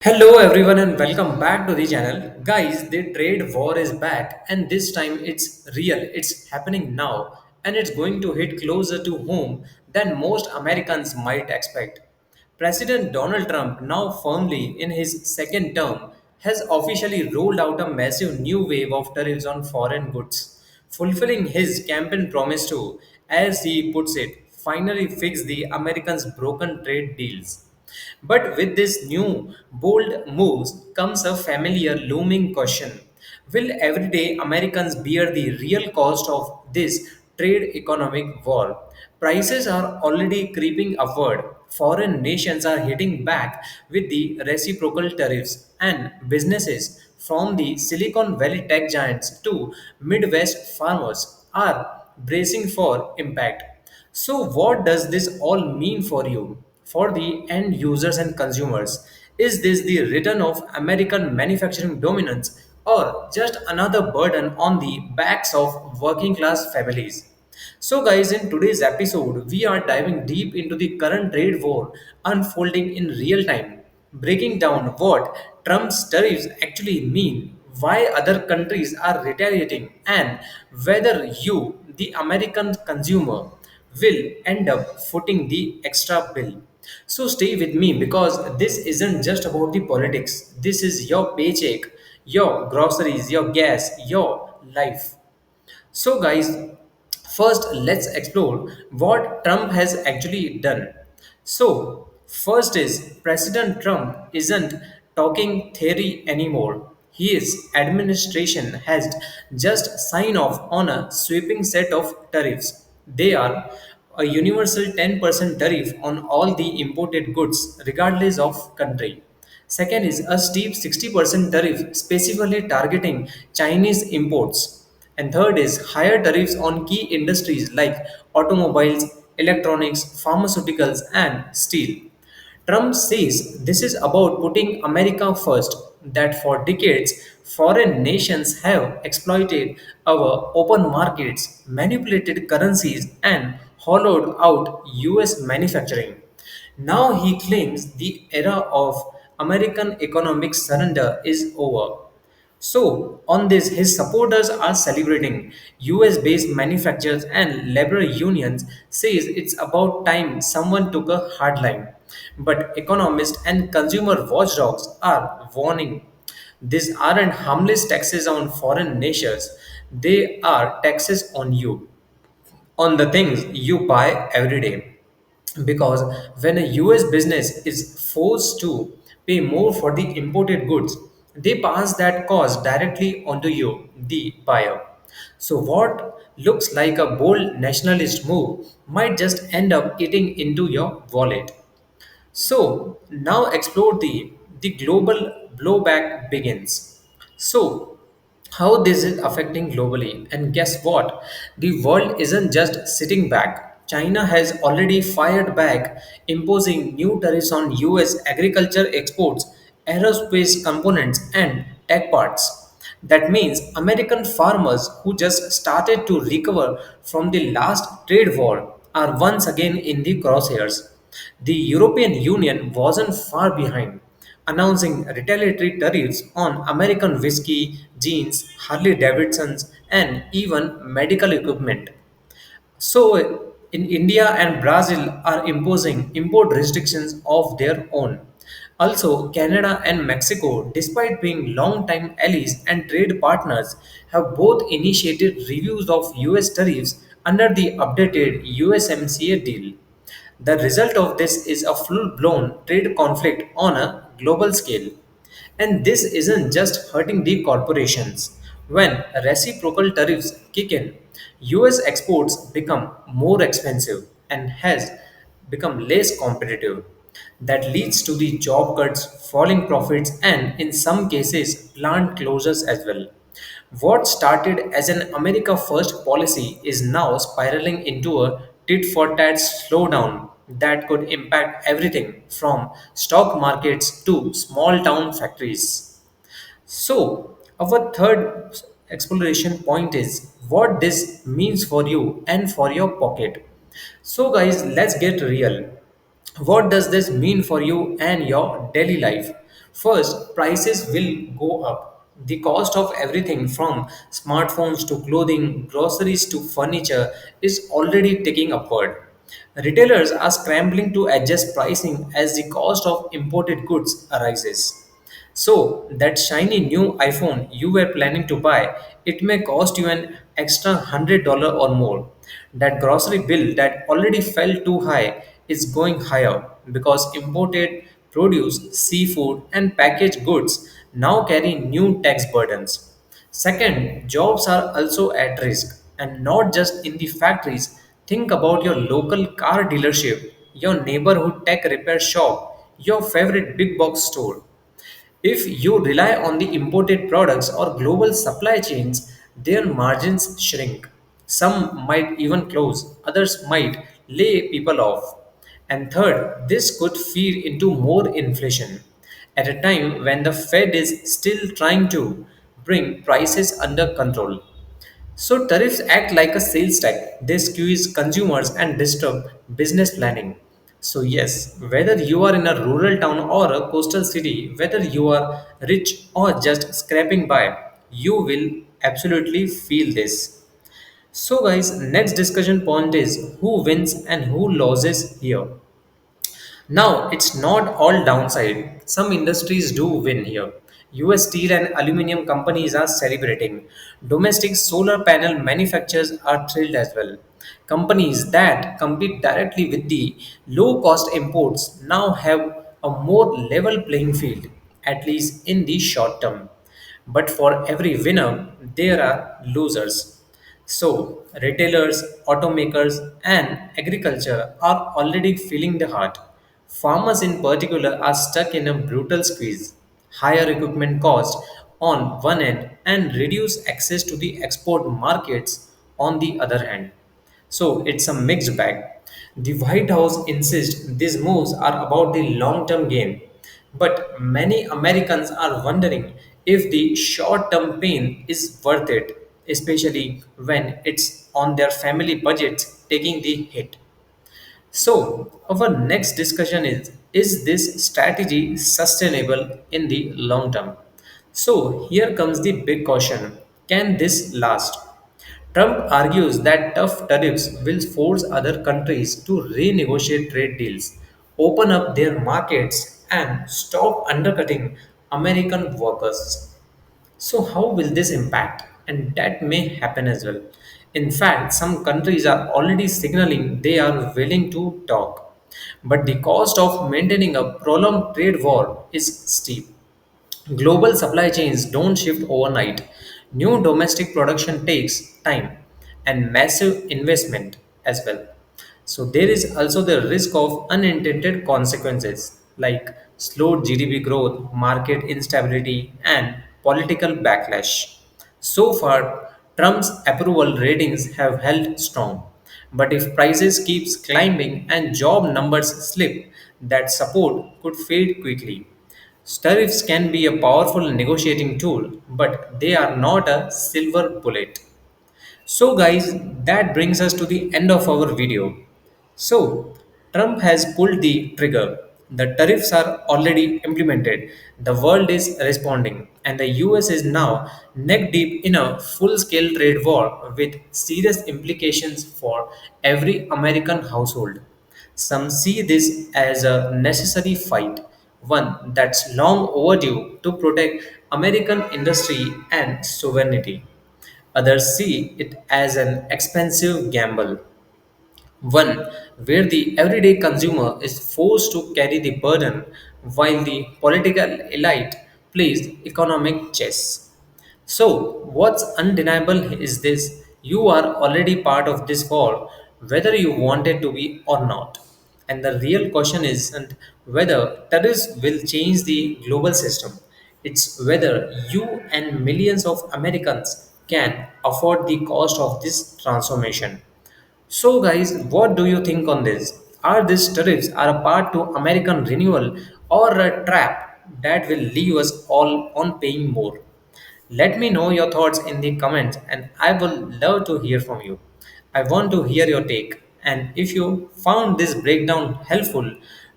Hello everyone and welcome back to the channel. Guys, the trade war is back and this time it's real. It's happening now and it's going to hit closer to home than most Americans might expect. President Donald Trump, now firmly in his second term, has officially rolled out a massive new wave of tariffs on foreign goods, fulfilling his campaign promise to, as he puts it, finally fix the Americans' broken trade deals. But with this new bold moves comes a familiar looming question. Will everyday Americans bear the real cost of this trade economic war? Prices are already creeping upward. Foreign nations are hitting back with the reciprocal tariffs, and businesses from the Silicon Valley tech giants to Midwest farmers are bracing for impact. So, what does this all mean for you, for the end users and consumers? Is this the return of American manufacturing dominance or just another burden on the backs of working class families? So, guys, in today's episode, we are diving deep into the current trade war unfolding in real time, breaking down what Trump's tariffs actually mean, why other countries are retaliating, and whether you, the American consumer, will end up footing the extra bill. So stay with me because this isn't just about the politics. This is your paycheck, your groceries, your gas, your life. So, guys, first let's explore what Trump has actually done. So, first is President Trump isn't talking theory anymore. His administration has just signed off on a sweeping set of tariffs. They are a universal 10% tariff on all the imported goods, regardless of country. Second is a steep 60% tariff specifically targeting Chinese imports. And third is higher tariffs on key industries like automobiles, electronics, pharmaceuticals, and steel. Trump says this is about putting America first, that for decades, foreign nations have exploited our open markets, manipulated currencies, and hollowed out US manufacturing. Now he claims the era of American economic surrender is over. So, on this, his supporters are celebrating. US-based manufacturers and labor unions says it's about time someone took a hard line. But economists and consumer watchdogs are warning these aren't harmless taxes on foreign nations, they are taxes on you, on the things you buy every day. Because when a US business is forced to pay more for the imported goods, they pass that cost directly onto you, the buyer. So, what looks like a bold nationalist move might just end up eating into your wallet. So now explore the global blowback begins. So how this is affecting globally, and guess what? The world isn't just sitting back. China has already fired back, imposing new tariffs on US agriculture exports, aerospace components, and tech parts. That means American farmers who just started to recover from the last trade war are once again in the crosshairs. The European Union wasn't far behind, announcing retaliatory tariffs on American whiskey, jeans, Harley Davidsons, and even medical equipment. So, in India and Brazil are imposing import restrictions of their own. Also, Canada and Mexico, despite being long-time allies and trade partners, have both initiated reviews of US tariffs under the updated USMCA deal. The result of this is a full blown trade conflict on a global scale. And this isn't just hurting the corporations. When reciprocal tariffs kick in, US exports become more expensive and has become less competitive. That leads to the job cuts, falling profits, and in some cases, plant closures as well. What started as an America First policy is now spiraling into a tit for tat slowdown that could impact everything from stock markets to small town factories. So, our third exploration point is what this means for you and for your pocket. So, guys, let's get real. What does this mean for you and your daily life? First, prices will go up. The cost of everything from smartphones to clothing, groceries to furniture is already taking upward. Retailers are scrambling to adjust pricing as the cost of imported goods arises. So, that shiny new iPhone you were planning to buy, it may cost you an extra $100 or more. That grocery bill that already fell too high is going higher because imported produce, seafood, and packaged goods now carry new tax burdens. Second, jobs are also at risk, and not just in the factories. Think about your local car dealership, your neighborhood tech repair shop, your favorite big box store. If you rely on the imported products or global supply chains, their margins shrink. Some might even close, others might lay people off. And third, this could feed into more inflation at a time when the Fed is still trying to bring prices under control. So tariffs act like a sales tax. They squeeze consumers and disturb business planning. So yes, whether you are in a rural town or a coastal city, whether you are rich or just scraping by, you will absolutely feel this. So guys, next discussion point is who wins and who loses here. Now, it's not all downside. Some industries do win here. US steel and aluminum companies are celebrating. Domestic solar panel manufacturers are thrilled as well. Companies that compete directly with the low cost imports now have a more level playing field, at least in the short term. But for every winner, there are losers. So, retailers, automakers, and agriculture are already feeling the heart. Farmers, in particular, are stuck in a brutal squeeze. Higher equipment costs on one end and reduced access to the export markets on the other hand. So it's a mixed bag. The White House insists these moves are about the long term gain, but many Americans are wondering if the short term pain is worth it, especially when it's on their family budgets taking the hit. So, our next discussion is this strategy sustainable in the long term? So, here comes the big question, can this last? Trump argues that tough tariffs will force other countries to renegotiate trade deals, open up their markets, and stop undercutting American workers. So, how will this impact? And that may happen as well. In fact, some countries are already signaling they are willing to talk. But the cost of maintaining a prolonged trade war is steep. Global supply chains don't shift overnight. New domestic production takes time and massive investment as well. So there is also the risk of unintended consequences like slowed GDP growth, market instability, and political backlash. So far, Trump's approval ratings have held strong. But if prices keeps climbing and job numbers slip, that support could fade quickly. Tariffs can be a powerful negotiating tool, but they are not a silver bullet. So, guys, that brings us to the end of our video. So, Trump has pulled the trigger. The tariffs are already implemented. The world is responding, and the US is now neck deep in a full scale trade war with serious implications for every American household. Some see this as a necessary fight, one that's long overdue to protect American industry and sovereignty. Others see it as an expensive gamble, one where the everyday consumer is forced to carry the burden while the political elite plays economic chess. So, what's undeniable is this, you are already part of this war, whether you want it to be or not. And the real question isn't whether tariffs will change the global system, it's whether you and millions of Americans can afford the cost of this transformation. So, guys, what do you think on this? Are these tariffs are a part to American renewal or a trap that will leave us all on paying more? Let me know your thoughts in the comments and I will love to hear from you. I want to hear your take. And if you found this breakdown helpful,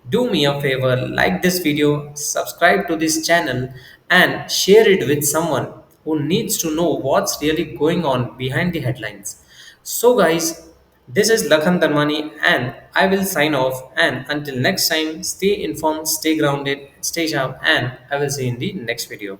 Do me a favor, like this video, subscribe to this channel, and share it with someone who needs to know what's really going on behind the headlines. So, guys, this is Lakhan Dharmani, and I will sign off. And until next time, stay informed, stay grounded, stay sharp, and I will see you in the next video.